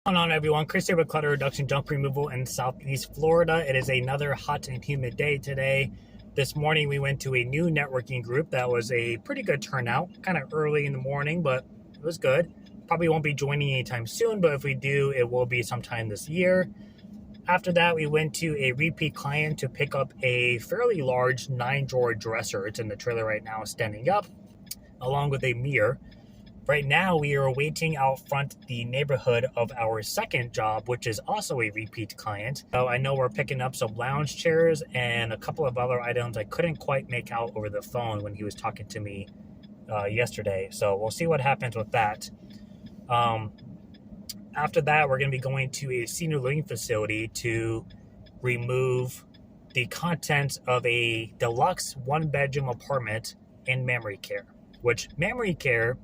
What's going on, everyone? Chris here with Clutter Reduction Junk Removal in Southeast Florida. It is another hot and humid day today. This morning we went to a new networking group that was a pretty good turnout, kind of early in the morning, but it was good. Probably won't be joining anytime soon, but if we do, it will be sometime this year. After that, we went to a repeat client to pick up a fairly large 9-drawer dresser. It's in the trailer right now, standing up, along with a mirror. Right now, we are waiting out front the neighborhood of our second job, which is also a repeat client. So I know we're picking up some lounge chairs and a couple of other items I couldn't quite make out over the phone when he was talking to me yesterday. So we'll see what happens with that. After that, we're going to be going to a senior living facility to remove the contents of a deluxe one-bedroom apartment in memory care, which memory care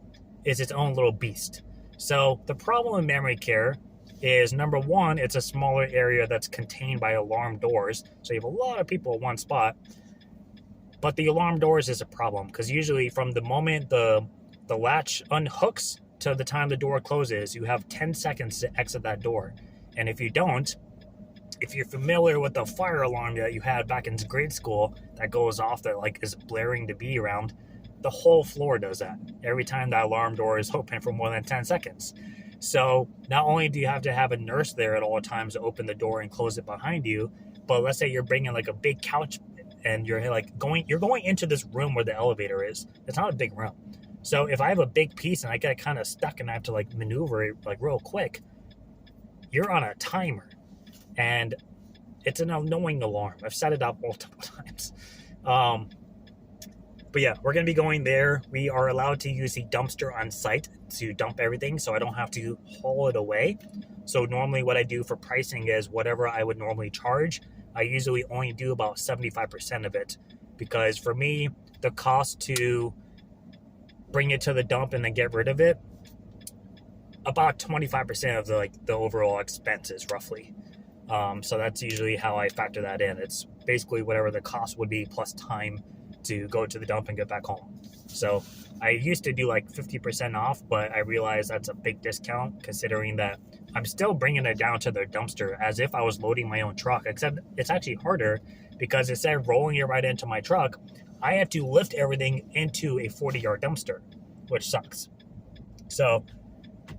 is its own little beast. So the problem with memory care is, number one, it's a smaller area that's contained by alarm doors. So you have a lot of people in one spot. But the alarm doors is a problem because usually from the moment the latch unhooks to the time the door closes, you have 10 seconds to exit that door. And if you don't, if you're familiar with the fire alarm that you had back in grade school that goes off that like is blaring to be around, the whole floor does that every time that alarm door is open for more than 10 seconds. So not only do you have to have a nurse there at all times to open the door and close it behind you, but let's say you're bringing like a big couch and you're going into this room where the elevator is. It's not a big room. So if I have a big piece and I get kind of stuck and I have to like maneuver it like real quick, you're on a timer and it's an annoying alarm. I've set it up multiple times. But yeah, we're going to be going there. We are allowed to use the dumpster on site to dump everything, so I don't have to haul it away. So normally what I do for pricing is whatever I would normally charge, I usually only do about 75% of it. Because for me, the cost to bring it to the dump and then get rid of it, about 25% of the overall expenses, roughly. So that's usually how I factor that in. It's basically whatever the cost would be plus time to go to the dump and get back home. So I used to do like 50% off, but I realized that's a big discount considering that I'm still bringing it down to their dumpster as if I was loading my own truck, except it's actually harder because instead of rolling it right into my truck, I have to lift everything into a 40-yard dumpster, which sucks. So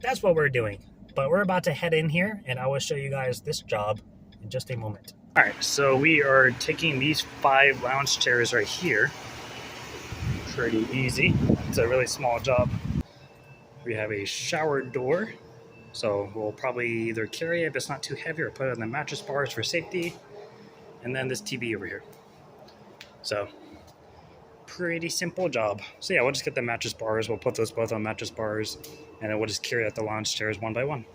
that's what we're doing. But we're about to head in here and I will show you guys this job in just a moment. All right, so we are taking these 5 lounge chairs right here. Pretty easy. It's a really small job. We have a shower door, so we'll probably either carry it if it's not too heavy or put it on the mattress bars for safety. And then this TV over here. So pretty simple job. So yeah, we'll just get the mattress bars. We'll put those both on mattress bars, and then we'll just carry out the lounge chairs one by one.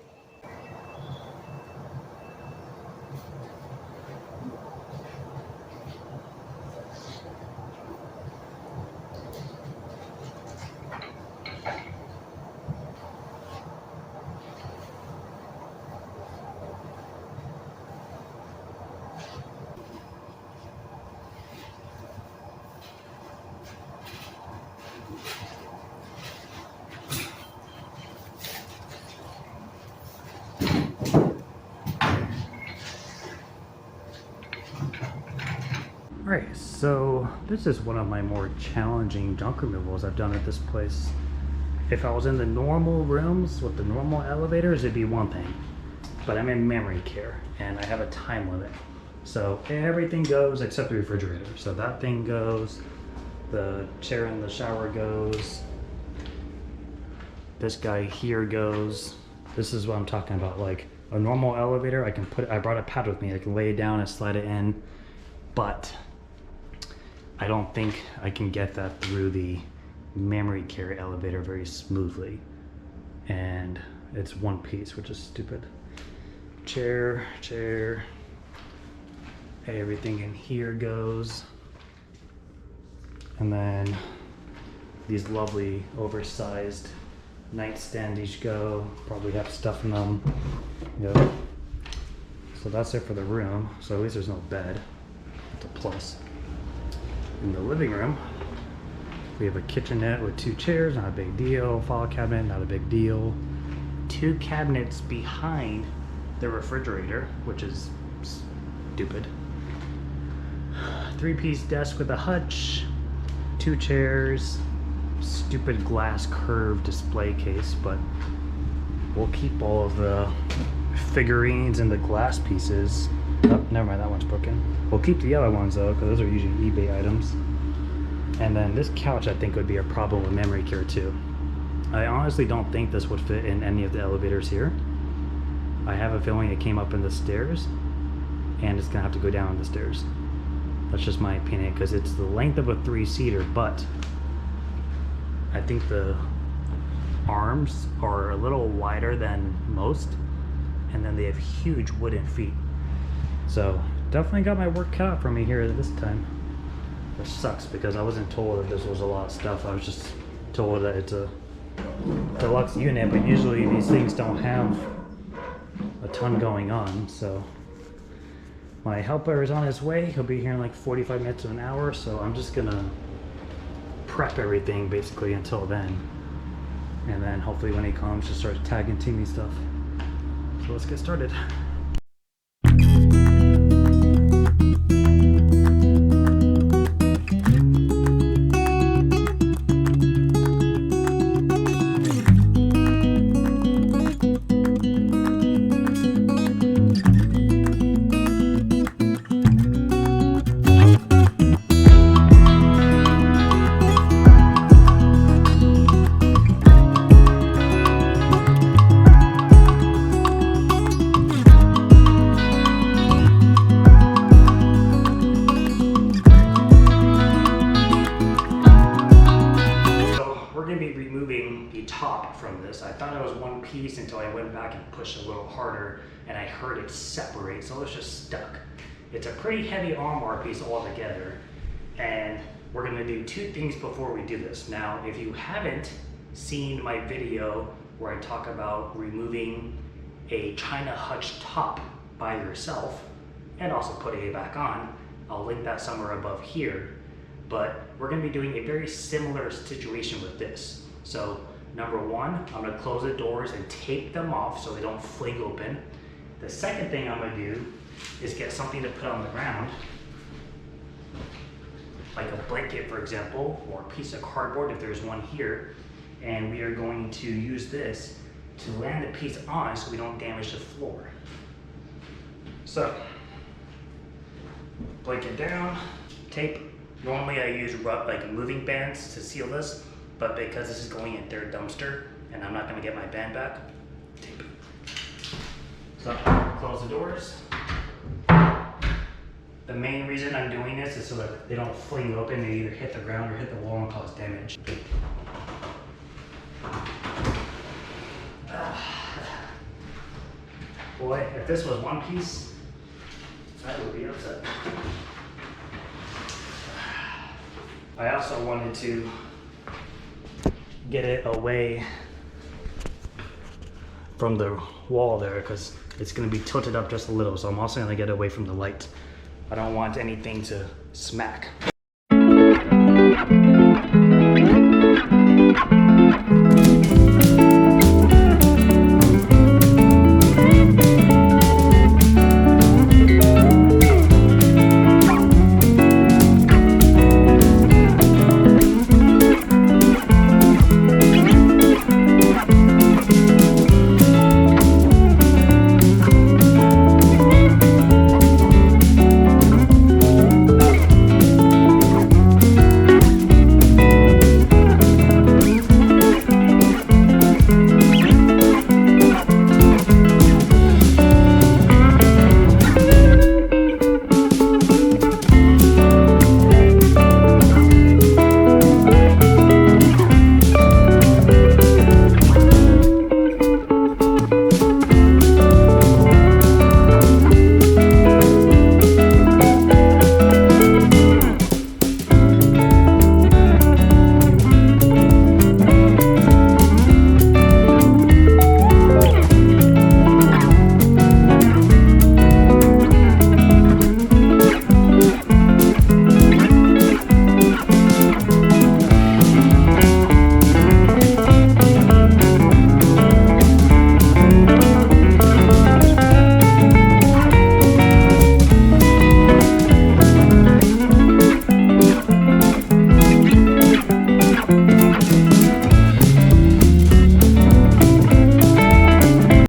Alright, so this is one of my more challenging junk removals I've done at this place. If I was in the normal rooms with the normal elevators, it'd be one thing. But I'm in memory care and I have a time limit. So everything goes except the refrigerator. So that thing goes, the chair in the shower goes, this guy here goes. This is what I'm talking about. Like a normal elevator, I brought a pad with me. I can lay it down and slide it in, but I don't think I can get that through the memory care elevator very smoothly. And it's one piece, which is stupid. Chair, everything in here goes. And then these lovely oversized nightstands go, probably have stuff in them. Yep. So that's it for the room. So at least there's no bed. It's a plus. In the living room, we have a kitchenette with 2 chairs, not a big deal. File cabinet, not a big deal. 2 cabinets behind the refrigerator, which is stupid. 3-piece desk with a hutch, 2 chairs, stupid glass curved display case, but we'll keep all of the figurines and the glass pieces. Oh, never mind, that one's broken. We'll keep the other ones though, because those are usually eBay items. And then this couch I think would be a problem with memory care too. I honestly don't think this would fit in any of the elevators here. I have a feeling it came up in the stairs and it's gonna have to go down the stairs. That's just my opinion, because it's the length of a 3-seater, but I think the arms are a little wider than most, and then they have huge wooden feet. So definitely got my work cut out for me here this time. Which sucks because I wasn't told that this was a lot of stuff. I was just told that it's a deluxe unit, but usually these things don't have a ton going on. So my helper is on his way. He'll be here in like 45 minutes to an hour, so I'm just gonna prep everything basically until then. And then hopefully when he comes, just start tagging teaming stuff. So let's get started. From this, I thought it was one piece until I went back and pushed a little harder and I heard it separate, so it's just stuck. It's a pretty heavy armbar piece altogether, and we're going to do 2 things before we do this. Now, if you haven't seen my video where I talk about removing a China hutch top by yourself and also putting it back on, I'll link that somewhere above here. But we're going to be doing a very similar situation with this. So number 1, I'm going to close the doors and tape them off so they don't fling open. The second thing I'm going to do is get something to put on the ground, like a blanket for example, or a piece of cardboard if there's one here, and we are going to use this to land the piece on so we don't damage the floor. So, blanket down, tape. Normally I use like moving bands to seal this, but because this is going in their dumpster and I'm not going to get my band back, tape. So close the doors. The main reason I'm doing this is so that they don't fling open and either hit the ground or hit the wall and cause damage. Boy, if this was one piece, I would be upset. I also wanted to get it away from the wall there because it's going to be tilted up just a little, so I'm also going to get away from the light. I don't want anything to smack.